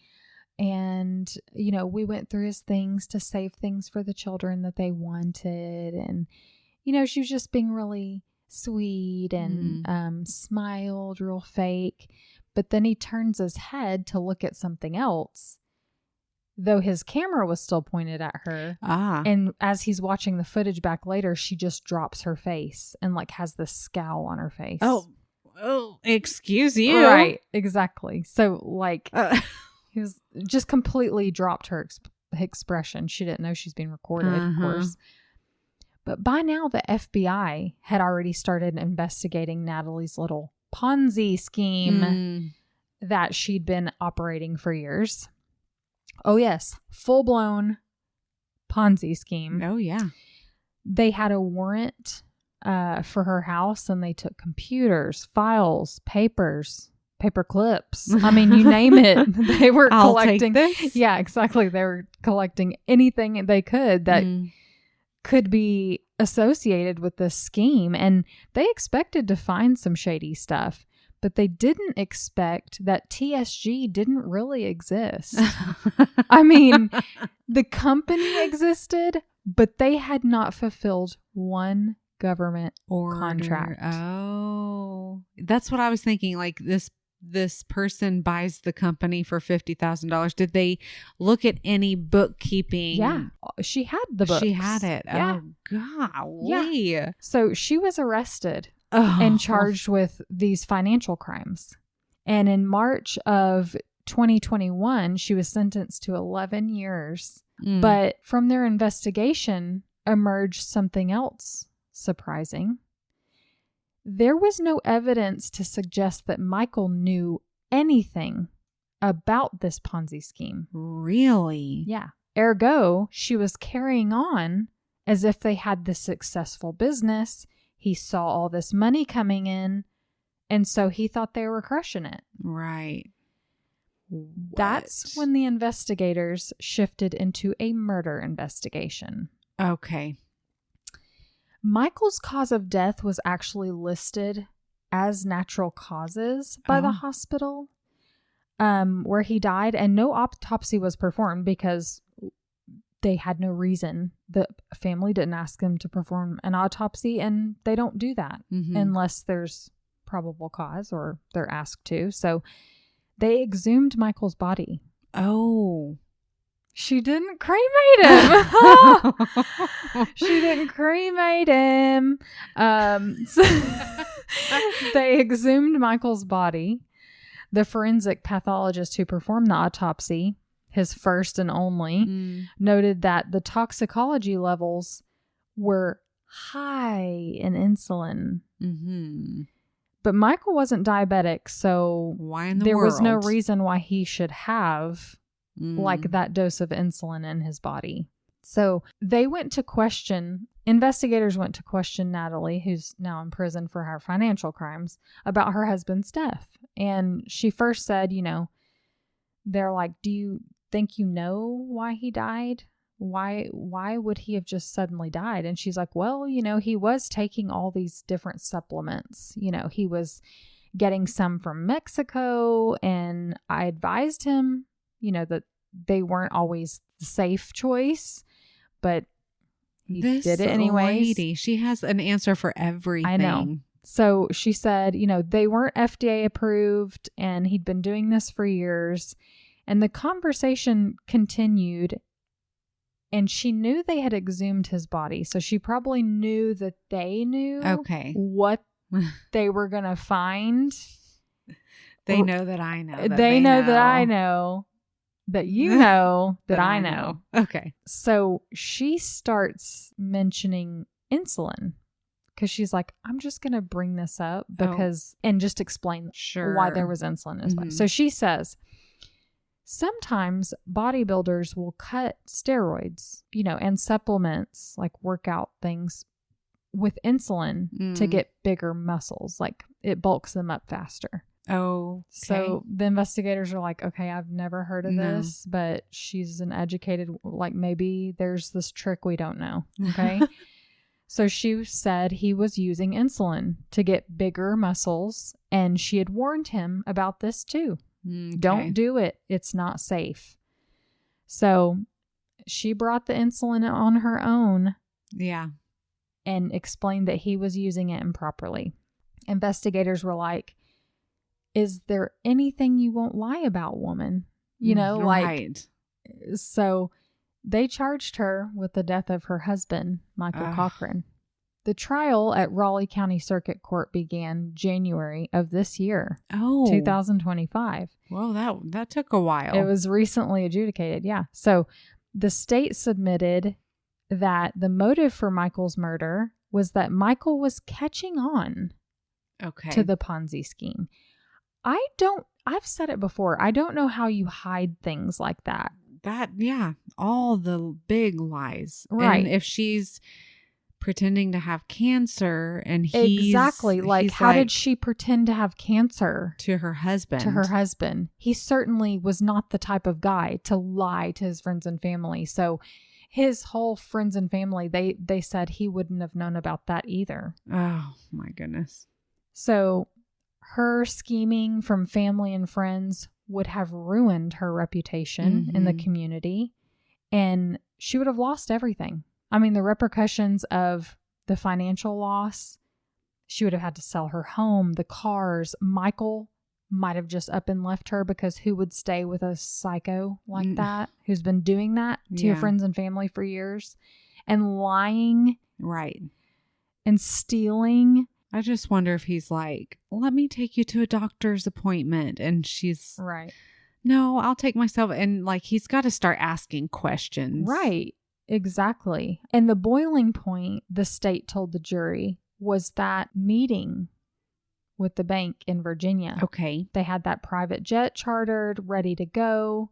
and, we went through his things to save things for the children that they wanted. And, she was just being really sweet and smiled real fake. But then he turns his head to look at something else, though his camera was still pointed at her. And as he's watching the footage back later, she just drops her face and has this scowl on her face. Oh, excuse you. Right, exactly. So he was just completely dropped her expression. She didn't know she's being recorded, of course. But by now, the FBI had already started investigating Natalie's little Ponzi scheme that she'd been operating for years. Oh, yes. Full-blown Ponzi scheme. Oh, yeah. They had a warrant for her house, and they took computers, files, papers, paper clips. I mean, you name it. They were collecting. Take this. Yeah, exactly. They were collecting anything they could that could be associated with this scheme. And they expected to find some shady stuff, but they didn't expect that TSG didn't really exist. I mean, the company existed, but they had not fulfilled one government contract. Oh, that's what I was thinking. Like this person buys the company for $50,000. Did they look at any bookkeeping? Yeah, she had the books. She had it. Yeah. Oh, golly. Yeah. So she was arrested and charged with these financial crimes. And in March of 2021, she was sentenced to 11 years. But from their investigation emerged something else surprising. There was no evidence to suggest that Michael knew anything about this Ponzi scheme. Really? Yeah. Ergo, she was carrying on as if they had this successful business. He saw all this money coming in, and so he thought they were crushing it. Right. That's when the investigators shifted into a murder investigation. Okay. Michael's cause of death was actually listed as natural causes by the hospital where he died, and no autopsy was performed because they had no reason. The family didn't ask him to perform an autopsy, and they don't do that unless there's probable cause or they're asked to. So they exhumed Michael's body. Oh. She didn't cremate him. She didn't cremate him. So they exhumed Michael's body. The forensic pathologist who performed the autopsy, his first and only, noted that the toxicology levels were high in insulin. But Michael wasn't diabetic, so why in the there world? was no reason why he should have like that dose of insulin in his body. So investigators went to question Natalie, who's now in prison for her financial crimes, about her husband's death. And she first said, they're like, do you think you know why he died? Why would he have just suddenly died? And she's like, well, he was taking all these different supplements. He was getting some from Mexico, and I advised him that they weren't always the safe choice, but he did it anyways. Lady, she has an answer for everything. I know. So she said, they weren't FDA approved, and he'd been doing this for years. And the conversation continued, and she knew they had exhumed his body. So she probably knew that they knew what they were going to find. They know that I know. They know that I know. That you know that I know. Okay. So she starts mentioning insulin because she's like, I'm just going to bring this up and just explain why there was insulin as well. So she says, sometimes bodybuilders will cut steroids, and supplements like workout things with insulin to get bigger muscles. Like it bulks them up faster. Oh, okay. So the investigators are like, okay, I've never heard of this, but she's an educated, like maybe there's this trick we don't know. Okay. So she said he was using insulin to get bigger muscles, and she had warned him about this too. Okay. Don't do it. It's not safe. So she brought the insulin on her own. Yeah. And explained that he was using it improperly. Investigators were like, is there anything you won't lie about, woman? Right. So they charged her with the death of her husband, Michael Cochran. The trial at Raleigh County Circuit Court began January of this year, 2025. Well, that took a while. It was recently adjudicated, yeah. So the state submitted that the motive for Michael's murder was that Michael was catching on to the Ponzi scheme. I've said it before. I don't know how you hide things like that. All the big lies. Right. And if she's pretending to have cancer and he's... Exactly. Like, how did she pretend to have cancer? To her husband. He certainly was not the type of guy to lie to his friends and family. So his whole friends and family, they said he wouldn't have known about that either. Oh, my goodness. So her scheming from family and friends would have ruined her reputation in the community, and she would have lost everything. I mean, the repercussions of the financial loss, she would have had to sell her home, the cars. Michael might have just up and left her, because who would stay with a psycho like that, who's been doing that to your friends and family for years, and lying, right, and stealing. I just wonder if he's like, let me take you to a doctor's appointment. And she's right. No, I'll take myself. And like, he's got to start asking questions. Right. Exactly. And the boiling point, the state told the jury, was that meeting with the bank in Virginia. Okay. They had that private jet chartered, ready to go.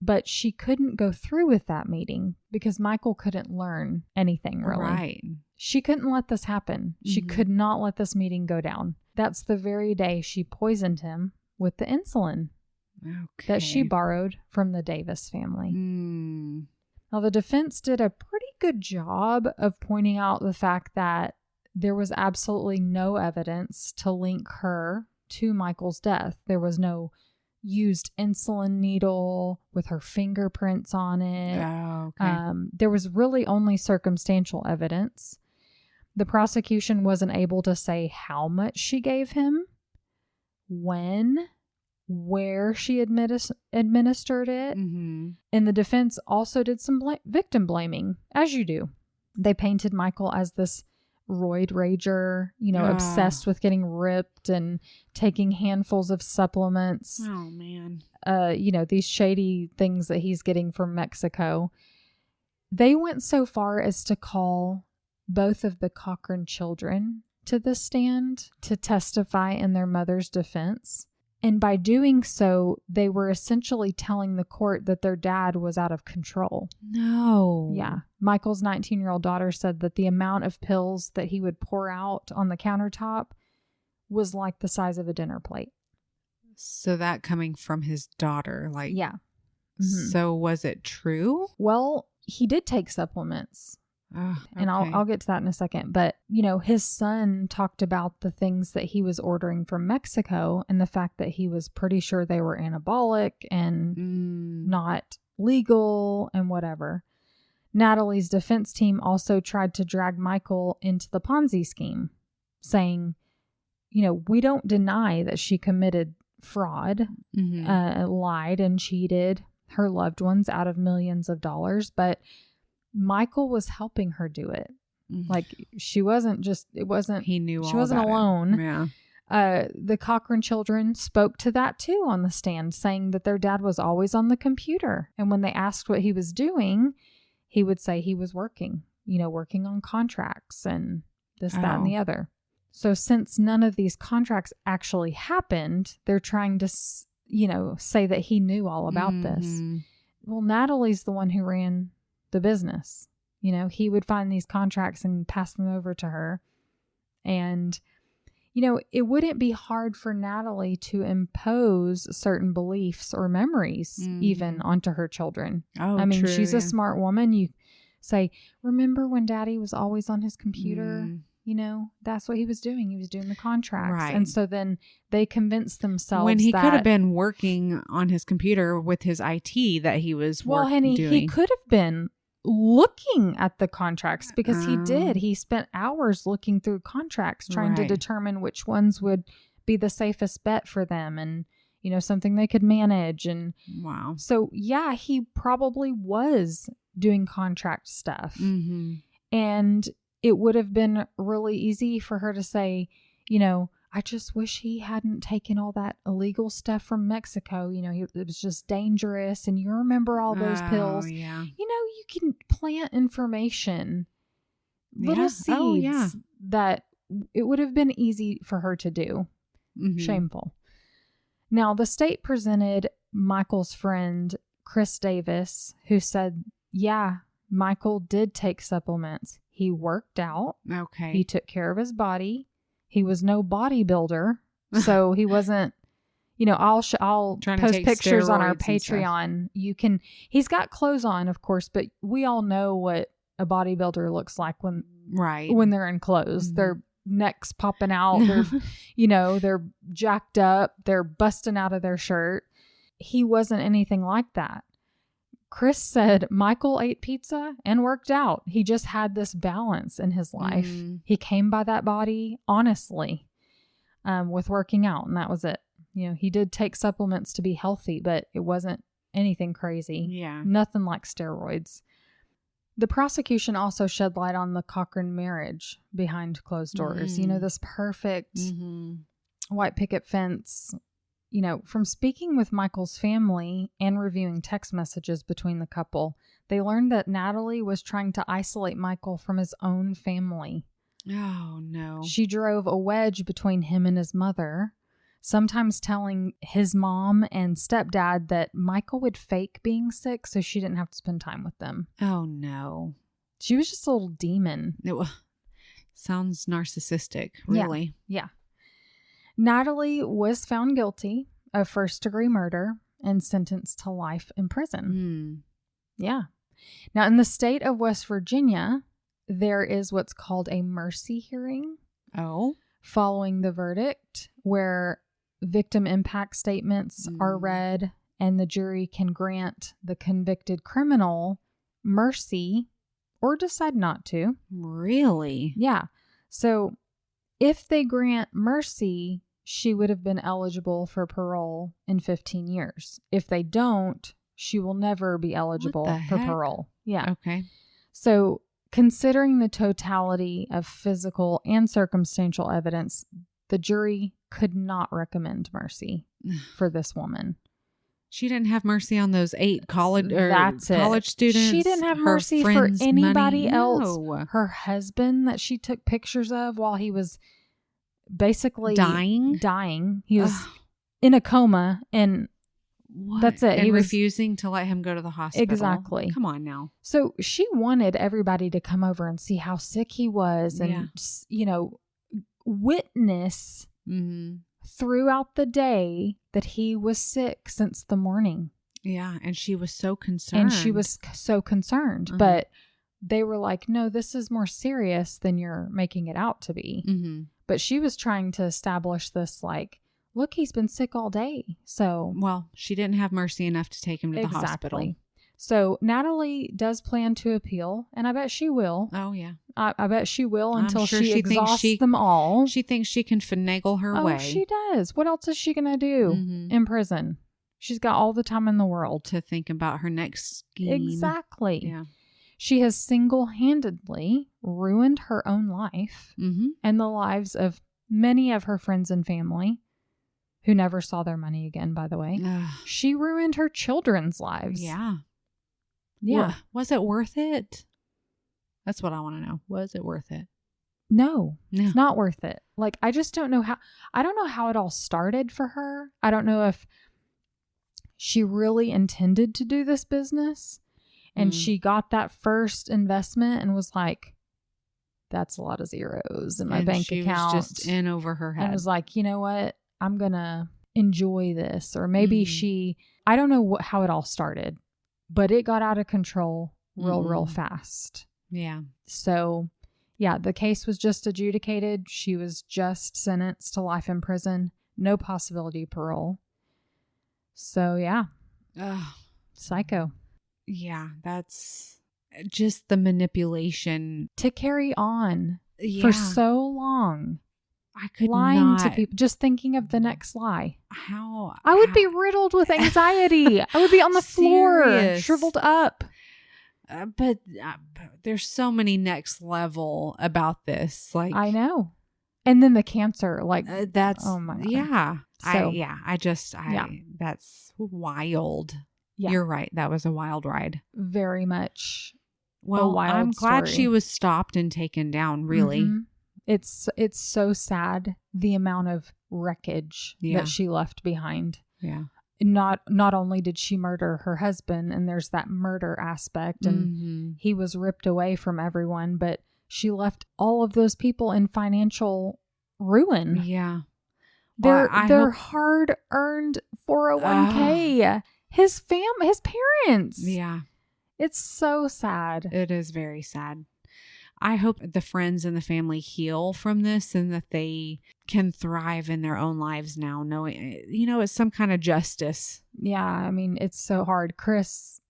But she couldn't go through with that meeting because Michael couldn't learn anything, really. Right. She couldn't let this happen. She could not let this meeting go down. That's the very day she poisoned him with the insulin that she borrowed from the Davis family. Now, the defense did a pretty good job of pointing out the fact that there was absolutely no evidence to link her to Michael's death. There was no used insulin needle with her fingerprints on it. Oh, okay. There was really only circumstantial evidence. The prosecution wasn't able to say how much she gave him, when, where she administered it. And the defense also did some victim blaming, as you do. They painted Michael as this roid rager, obsessed with getting ripped and taking handfuls of supplements. Oh, man. These shady things that he's getting from Mexico. They went so far as to call both of the Cochran children to the stand to testify in their mother's defense. And by doing so, they were essentially telling the court that their dad was out of control. No. Yeah. Michael's 19-year-old daughter said that the amount of pills that he would pour out on the countertop was like the size of a dinner plate. So that coming from his daughter, like... Yeah. So was it true? Well, he did take supplements. And I'll get to that in a second. But, his son talked about the things that he was ordering from Mexico and the fact that he was pretty sure they were anabolic and not legal and whatever. Natalie's defense team also tried to drag Michael into the Ponzi scheme, saying, we don't deny that she committed fraud, lied and cheated her loved ones out of millions of dollars, but Michael was helping her do it. Like, she wasn't just, he knew she all wasn't about alone. It. Yeah. The Cochran children spoke to that too on the stand, saying that their dad was always on the computer. And when they asked what he was doing, he would say he was working on contracts and this, that, and the other. So since none of these contracts actually happened, they're trying to, say that he knew all about this. Well, Natalie's the one who ran the business. He would find these contracts and pass them over to her. And, it wouldn't be hard for Natalie to impose certain beliefs or memories even onto her children. Oh, I mean, true, she's a smart woman. You say, remember when Daddy was always on his computer? That's what he was doing. He was doing the contracts. Right. And so then they convinced themselves when he that, could have been working on his computer with his IT that he was doing. He could have been looking at the contracts, because he did. He spent hours looking through contracts trying to determine which ones would be the safest bet for them and, something they could manage. And wow. So yeah, he probably was doing contract stuff. And it would have been really easy for her to say, I just wish he hadn't taken all that illegal stuff from Mexico. It was just dangerous. And you remember all those pills. Yeah. You can plant information, little seeds that it would have been easy for her to do. Shameful. Now, the state presented Michael's friend, Chris Davis, who said, yeah, Michael did take supplements. He worked out. Okay. He took care of his body. He was no bodybuilder, so he wasn't, I'll Trying to post take pictures on our steroids and stuff. Patreon. He's got clothes on, of course, but we all know what a bodybuilder looks like when they're in clothes. Their necks popping out, they're jacked up, they're busting out of their shirt. He wasn't anything like that. Chris said Michael ate pizza and worked out. He just had this balance in his life. He came by that body honestly, with working out, and that was it. He did take supplements to be healthy, but it wasn't anything crazy. Yeah. Nothing like steroids. The prosecution also shed light on the Cochran marriage behind closed doors. This perfect white picket fence. From speaking with Michael's family and reviewing text messages between the couple, they learned that Natalie was trying to isolate Michael from his own family. Oh, no. She drove a wedge between him and his mother, sometimes telling his mom and stepdad that Michael would fake being sick so she didn't have to spend time with them. Oh, no. She was just a little demon. It sounds narcissistic, really. Yeah. Natalie was found guilty of first-degree murder and sentenced to life in prison. Yeah. Now, in the state of West Virginia, there is what's called a mercy hearing. Oh. Following the verdict, where victim impact statements are read and the jury can grant the convicted criminal mercy or decide not to. Really? Yeah. So if they grant mercy, she would have been eligible for parole in 15 years. If they don't, she will never be eligible for parole. Yeah. Okay. So considering the totality of physical and circumstantial evidence, the jury could not recommend mercy for this woman. She didn't have mercy on those 8 college students. She didn't have mercy for anybody else. No. Her husband that she took pictures of while he was basically dying. He was in a coma, and that's it. And he was refusing to let him go to the hospital. Exactly. Come on now. So she wanted everybody to come over and see how sick he was and, witness throughout the day that he was sick since the morning. Yeah. And she was so concerned. But they were like, no, this is more serious than you're making it out to be. But she was trying to establish this, like, look, he's been sick all day. So, well, she didn't have mercy enough to take him to the hospital. So Natalie does plan to appeal, and I bet she will. Oh, yeah. I bet she will until she exhausts them all. She thinks she can finagle her way. Oh, she does. What else is she going to do in prison? She's got all the time in the world to think about her next scheme. Exactly. Yeah. She has single-handedly ruined her own life and the lives of many of her friends and family who never saw their money again, by the way. She ruined her children's lives. Yeah. Yeah. Well, was it worth it? That's what I want to know. Was it worth it? No, it's not worth it. Like, I just don't know how it all started for her. I don't know if she really intended to do this business. And she got that first investment and was like, that's a lot of zeros in my bank account. She was just in over her head. And was like, you know what? I'm going to enjoy this. Or maybe I don't know how it all started, but it got out of control real fast. Yeah. So, yeah, the case was just adjudicated. She was just sentenced to life in prison. No possibility of parole. So, yeah. Psycho. Yeah, that's just the manipulation. To carry on for so long. I could lying not. to people, just thinking of the next lie. How? I would be riddled with anxiety. I would be on the floor, shriveled up. But there's so many next level about this. Like, I know. And then the cancer, like that's, oh my God. Yeah. So, that's wild. Yeah. You're right. That was a wild ride. Very much. Well, I'm glad story. she was stopped and taken down, really. It's so sad, the amount of wreckage that she left behind. Yeah. Not only did she murder her husband, and there's that murder aspect, and he was ripped away from everyone, but she left all of those people in financial ruin. Yeah. Their Well, hard-earned 401k. His parents. Yeah. It's so sad. It is very sad. I hope the friends and the family heal from this and that they can thrive in their own lives now, knowing, it's some kind of justice. Yeah, I mean, it's so hard. Chris,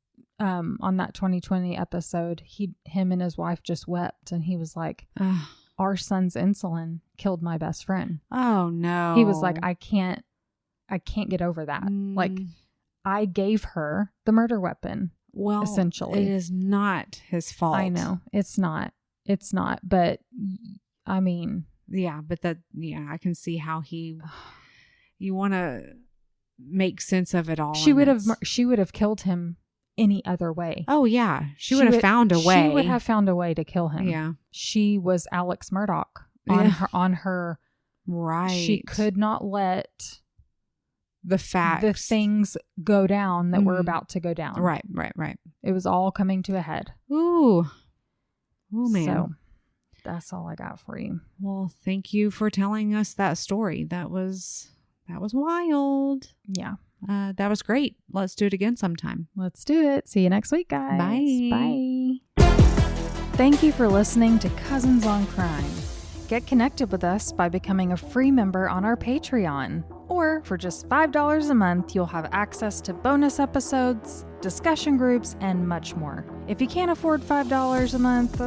on that 2020 episode, him and his wife just wept, and he was like, our son's insulin killed my best friend. Oh, no. He was like, I can't get over that. Like, I gave her the murder weapon. Well, essentially. It is not his fault. I know. It's not. But I mean. Yeah, but I can see how you want to make sense of it all. She would have killed him any other way. Oh, yeah. She would have found a way. She would have found a way to kill him. Yeah. She was Alex Murdaugh on her. Right. She could not let the things go down that were about to go down. Right. It was all coming to a head. Ooh, man. So that's all I got for you. Well, thank you for telling us that story. That was wild. Yeah. That was great. Let's do it again sometime. Let's do it. See you next week, guys. Bye. Thank you for listening to Cousins on Crime. Get connected with us by becoming a free member on our Patreon. Or for just $5 a month, you'll have access to bonus episodes, discussion groups, and much more. If you can't afford $5 a month,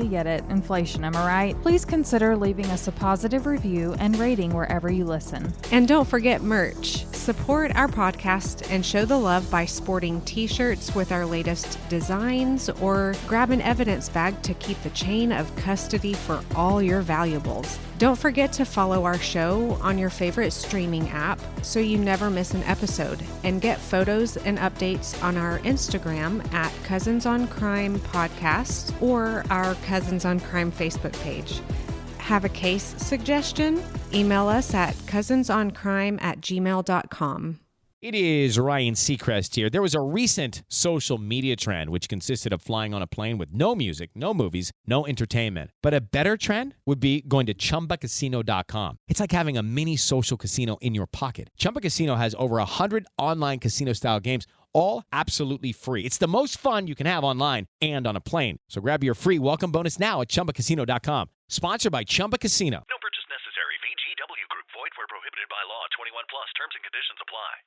we get it. Inflation, am I right? Please consider leaving us a positive review and rating wherever you listen. And don't forget merch. Support our podcast and show the love by sporting t-shirts with our latest designs, or grab an evidence bag to keep the chain of custody for all your valuables. Don't forget to follow our show on your favorite streaming app so you never miss an episode, and get photos and updates on our Instagram at Cousins on Crime Podcast or our Cousins on Crime Facebook page. Have a case suggestion? Email us at cousinsoncrime@gmail.com. It is Ryan Seacrest here. There was a recent social media trend which consisted of flying on a plane with no music, no movies, no entertainment. But a better trend would be going to ChumbaCasino.com. It's like having a mini social casino in your pocket. Chumba Casino has over 100 online casino-style games, all absolutely free. It's the most fun you can have online and on a plane. So grab your free welcome bonus now at ChumbaCasino.com. Sponsored by Chumba Casino. No purchase necessary. VGW Group. Void where prohibited by law. 21 plus. Terms and conditions apply.